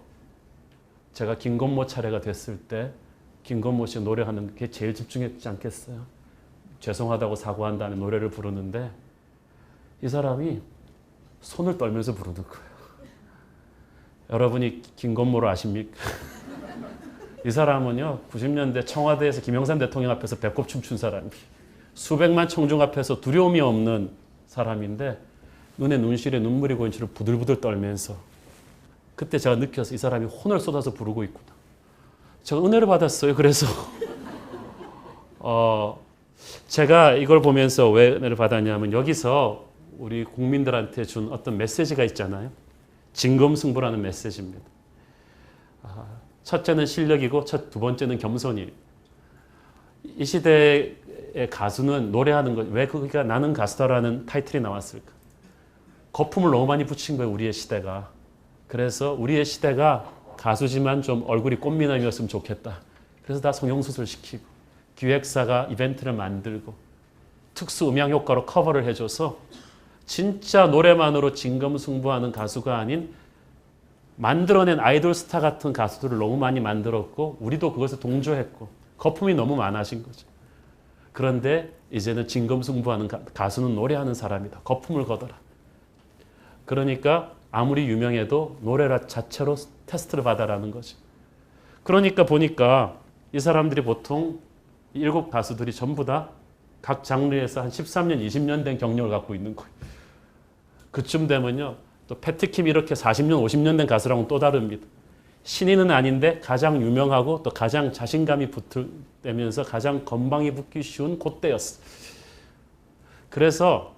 제가 김건모 차례가 됐을 때 김건모 씨가 노래하는 게 제일 집중했지 않겠어요? 죄송하다고 사과한 다음에 노래를 부르는데 이 사람이 손을 떨면서 부르는 거예요. 여러분이 김건모를 아십니까? 이 사람은요 90년대 청와대에서 김영삼 대통령 앞에서 배꼽 춤춘 사람이 수백만 청중 앞에서 두려움이 없는 사람인데 눈에 눈실에 눈물이 고인 채로 부들부들 떨면서 그때 제가 느껴서 이 사람이 혼을 쏟아서 부르고 있구나. 제가 은혜를 받았어요. 그래서 제가 이걸 보면서 왜 은혜를 받았냐면 여기서 우리 국민들한테 준 어떤 메시지가 있잖아요. 진검승부라는 메시지입니다. 첫째는 실력이고 두 번째는 겸손이에요. 이 시대의 가수는 노래하는 것, 왜 그러니까 나는 가수다라는 타이틀이 나왔을까? 거품을 너무 많이 붙인 거예요, 우리의 시대가. 그래서 우리의 시대가 가수지만 좀 얼굴이 꽃미남이었으면 좋겠다. 그래서 다 성형수술 시키고 기획사가 이벤트를 만들고 특수 음향 효과로 커버를 해줘서 진짜 노래만으로 진검승부하는 가수가 아닌 만들어낸 아이돌 스타 같은 가수들을 너무 많이 만들었고 우리도 그것에 동조했고 거품이 너무 많아진 거죠. 그런데 이제는 진검승부하는 가수는 노래하는 사람이다. 거품을 걷어라. 그러니까 아무리 유명해도 노래라 자체로 테스트를 받아라는 거죠. 그러니까 보니까 이 사람들이 보통 7 가수들이 전부 다 각 장르에서 한 13년, 20년 된 경력을 갖고 있는 거예요. 그쯤 되면요. 또 패트킴 이렇게 40년, 50년 된 가수랑은 또 다릅니다. 신인은 아닌데 가장 유명하고 또 가장 자신감이 붙으면서 가장 건방이 붙기 쉬운 그때였어요. 그래서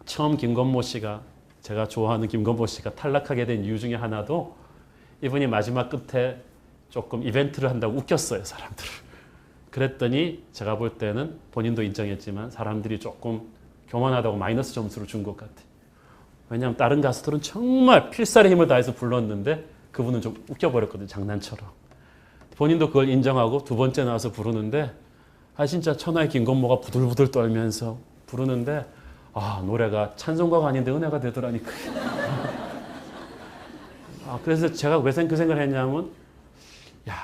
처음 김건모 씨가 제가 좋아하는 김건모 씨가 탈락하게 된 이유 중에 하나도 이분이 마지막 끝에 조금 이벤트를 한다고 웃겼어요, 사람들을. 그랬더니 제가 볼 때는 본인도 인정했지만 사람들이 조금 교만하다고 마이너스 점수를 준 것 같아요. 왜냐하면 다른 가수들은 정말 필살의 힘을 다해서 불렀는데 그분은 좀 웃겨버렸거든요, 장난처럼. 본인도 그걸 인정하고 두 번째 나와서 부르는데 진짜 천하의 김건모가 부들부들 떨면서 부르는데 노래가 찬송가가 아닌데 은혜가 되더라니까. 그래서 제가 왜 그 생각을 했냐면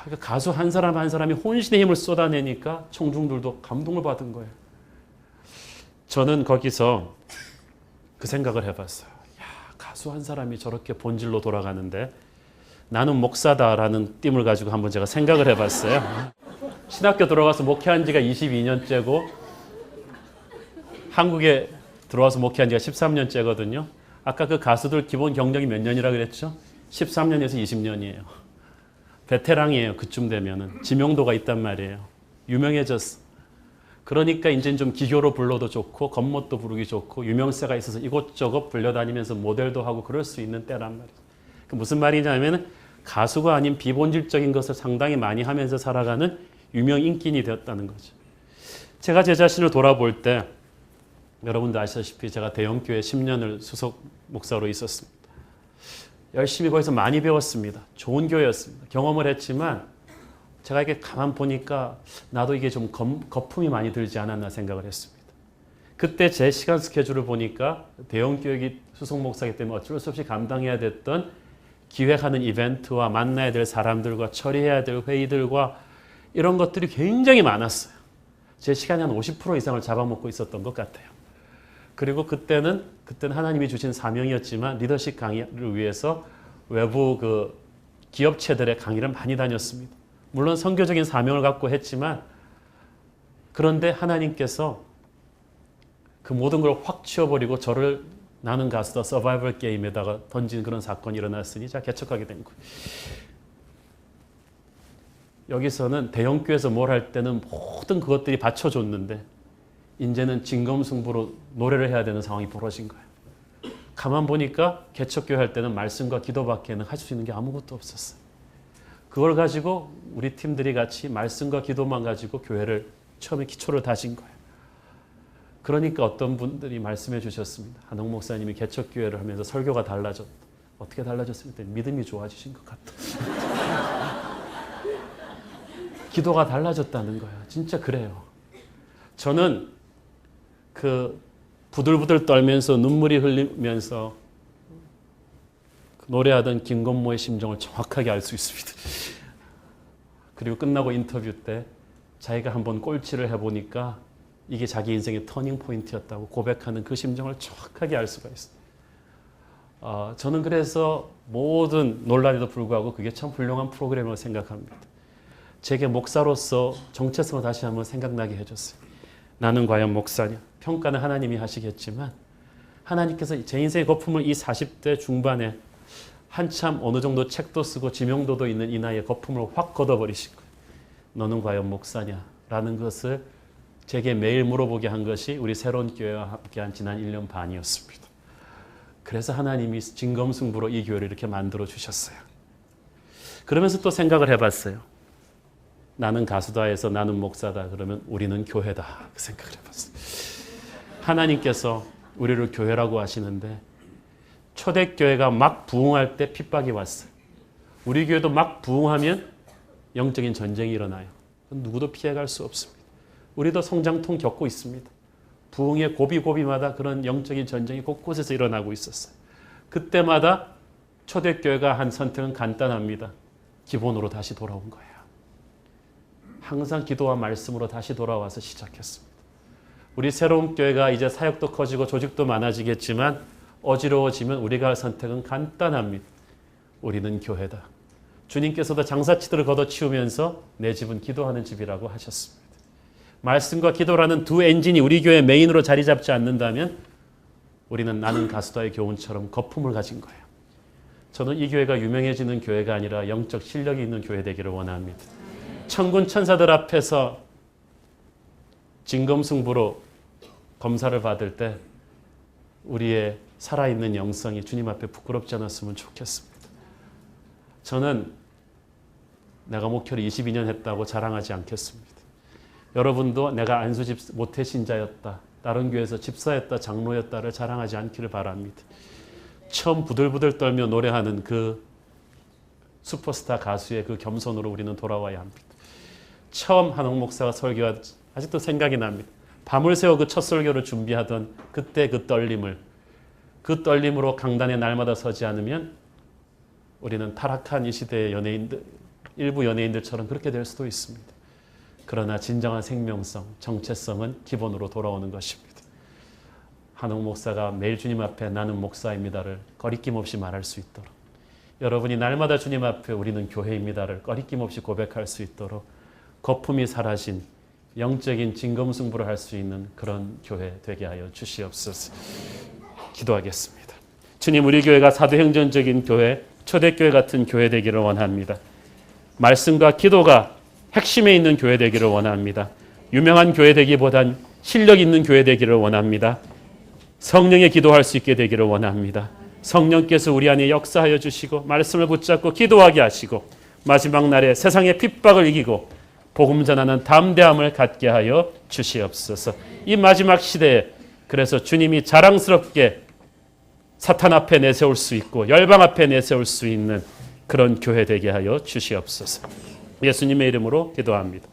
그러니까 가수 한 사람 한 사람이 혼신의 힘을 쏟아내니까 청중들도 감동을 받은 거예요. 저는 거기서 그 생각을 해봤어요. 가수 한 사람이 저렇게 본질로 돌아가는데 나는 목사다라는 띠을 가지고 한번 제가 생각을 해봤어요. 신학교 들어가서 목회한 지가 22년째고 한국에 들어와서 목회한 지가 13년째거든요. 아까 그 가수들 기본 경력이 몇 년이라 그랬죠? 13년에서 20년이에요. 베테랑이에요. 그쯤 되면은. 지명도가 있단 말이에요. 유명해졌어. 그러니까 이제는 좀 기교로 불러도 좋고 겉멋도 부르기 좋고 유명세가 있어서 이곳저곳 불려다니면서 모델도 하고 그럴 수 있는 때란 말이에요. 무슨 말이냐면 가수가 아닌 비본질적인 것을 상당히 많이 하면서 살아가는 유명 인기인이 되었다는 거죠. 제가 제 자신을 돌아볼 때 여러분도 아시다시피 제가 대형교회 10년을 수석 목사로 있었습니다. 열심히 거기서 많이 배웠습니다. 좋은 교회였습니다. 경험을 했지만 제가 이렇게 가만 보니까 나도 이게 좀 거품이 많이 들지 않았나 생각을 했습니다. 그때 제 시간 스케줄을 보니까 대형교회 수석 목사이기 때문에 어쩔 수 없이 감당해야 됐던 기획하는 이벤트와 만나야 될 사람들과 처리해야 될 회의들과 이런 것들이 굉장히 많았어요. 제 시간이 한 50% 이상을 잡아먹고 있었던 것 같아요. 그리고 그때는 하나님이 주신 사명이었지만 리더십 강의를 위해서 외부 그 기업체들의 강의를 많이 다녔습니다. 물론 선교적인 사명을 갖고 했지만 그런데 하나님께서 그 모든 걸 확 치워버리고 저를 나는 가수다 서바이벌 게임에다가 던진 그런 사건이 일어났으니 제가 개척하게 된 거예요. 여기서는 대형교회에서 뭘 할 때는 모든 그것들이 받쳐줬는데 이제는 진검승부로 노래를 해야 되는 상황이 벌어진 거예요. 가만 보니까 개척교회 할 때는 말씀과 기도밖에는 할 수 있는 게 아무것도 없었어요. 그걸 가지고 우리 팀들이 같이 말씀과 기도만 가지고 교회를 처음에 기초를 다진 거예요. 그러니까 어떤 분들이 말씀해 주셨습니다. 한홍 목사님이 개척교회를 하면서 설교가 달라졌다. 어떻게 달라졌습니까? 믿음이 좋아지신 것 같다. 기도가 달라졌다는 거예요. 진짜 그래요. 저는 그 부들부들 떨면서 눈물이 흘리면서 노래하던 김건모의 심정을 정확하게 알 수 있습니다. 그리고 끝나고 인터뷰 때 자기가 한번 꼴찌를 해보니까 이게 자기 인생의 터닝 포인트였다고 고백하는 그 심정을 정확하게 알 수가 있어요. 저는 그래서 모든 논란에도 불구하고 그게 참 훌륭한 프로그램이라고 생각합니다. 제게 목사로서 정체성을 다시 한번 생각나게 해줬어요. 나는 과연 목사냐? 평가는 하나님이 하시겠지만 하나님께서 제 인생의 거품을 이 40대 중반에 한참 어느 정도 책도 쓰고 지명도도 있는 이 나이에 거품을 확 걷어버리신 거예요. 너는 과연 목사냐? 라는 것을 제게 매일 물어보게 한 것이 우리 새로운 교회와 함께한 지난 1년 반이었습니다. 그래서 하나님이 진검승부로 이 교회를 이렇게 만들어 주셨어요. 그러면서 또 생각을 해봤어요. 나는 가수다 해서 나는 목사다 그러면 우리는 교회다 그 생각을 해봤어요. 하나님께서 우리를 교회라고 하시는데 초대교회가 막 부흥할 때 핍박이 왔어요. 우리 교회도 막 부흥하면 영적인 전쟁이 일어나요. 누구도 피해갈 수 없습니다. 우리도 성장통 겪고 있습니다. 부흥의 고비고비마다 그런 영적인 전쟁이 곳곳에서 일어나고 있었어요. 그때마다 초대교회가 한 선택은 간단합니다. 기본으로 다시 돌아온 거예요. 항상 기도와 말씀으로 다시 돌아와서 시작했습니다. 우리 새로운 교회가 이제 사역도 커지고 조직도 많아지겠지만 어지러워지면 우리가 할 선택은 간단합니다. 우리는 교회다. 주님께서도 장사치들을 걷어치우면서 내 집은 기도하는 집이라고 하셨습니다. 말씀과 기도라는 두 엔진이 우리 교회 메인으로 자리 잡지 않는다면 우리는 나는 가수다의 교훈처럼 거품을 가진 거예요. 저는 이 교회가 유명해지는 교회가 아니라 영적 실력이 있는 교회 되기를 원합니다. 천군 천사들 앞에서 진검승부로 검사를 받을 때 우리의 살아있는 영성이 주님 앞에 부끄럽지 않았으면 좋겠습니다. 저는 내가 목회를 22년 했다고 자랑하지 않겠습니다. 여러분도 내가 안수집 모태신자였다, 다른 교회에서 집사였다, 장로였다를 자랑하지 않기를 바랍니다. 처음 부들부들 떨며 노래하는 그 슈퍼스타 가수의 그 겸손으로 우리는 돌아와야 합니다. 처음 한홍 목사가 설교가 아직도 생각이 납니다. 밤을 새워 그 첫 설교를 준비하던 그때 그 떨림으로 강단에 날마다 서지 않으면 우리는 타락한 이 시대의 연예인들, 일부 연예인들처럼 그렇게 될 수도 있습니다. 그러나 진정한 생명성, 정체성은 기본으로 돌아오는 것입니다. 한홍 목사가 매일 주님 앞에 나는 목사입니다를 거리낌 없이 말할 수 있도록, 여러분이 날마다 주님 앞에 우리는 교회입니다를 거리낌 없이 고백할 수 있도록 거품이 사라진 영적인 진검승부를 할 수 있는 그런 교회 되게 하여 주시옵소서. 기도하겠습니다. 주님, 우리 교회가 사도행전적인 교회, 초대교회 같은 교회 되기를 원합니다. 말씀과 기도가 핵심에 있는 교회 되기를 원합니다. 유명한 교회 되기보단 실력 있는 교회 되기를 원합니다. 성령의 기도할 수 있게 되기를 원합니다. 성령께서 우리 안에 역사하여 주시고 말씀을 붙잡고 기도하게 하시고 마지막 날에 세상의 핍박을 이기고 복음 전하는 담대함을 갖게 하여 주시옵소서. 이 마지막 시대에 그래서 주님이 자랑스럽게 사탄 앞에 내세울 수 있고 열방 앞에 내세울 수 있는 그런 교회 되게 하여 주시옵소서. 예수님의 이름으로 기도합니다.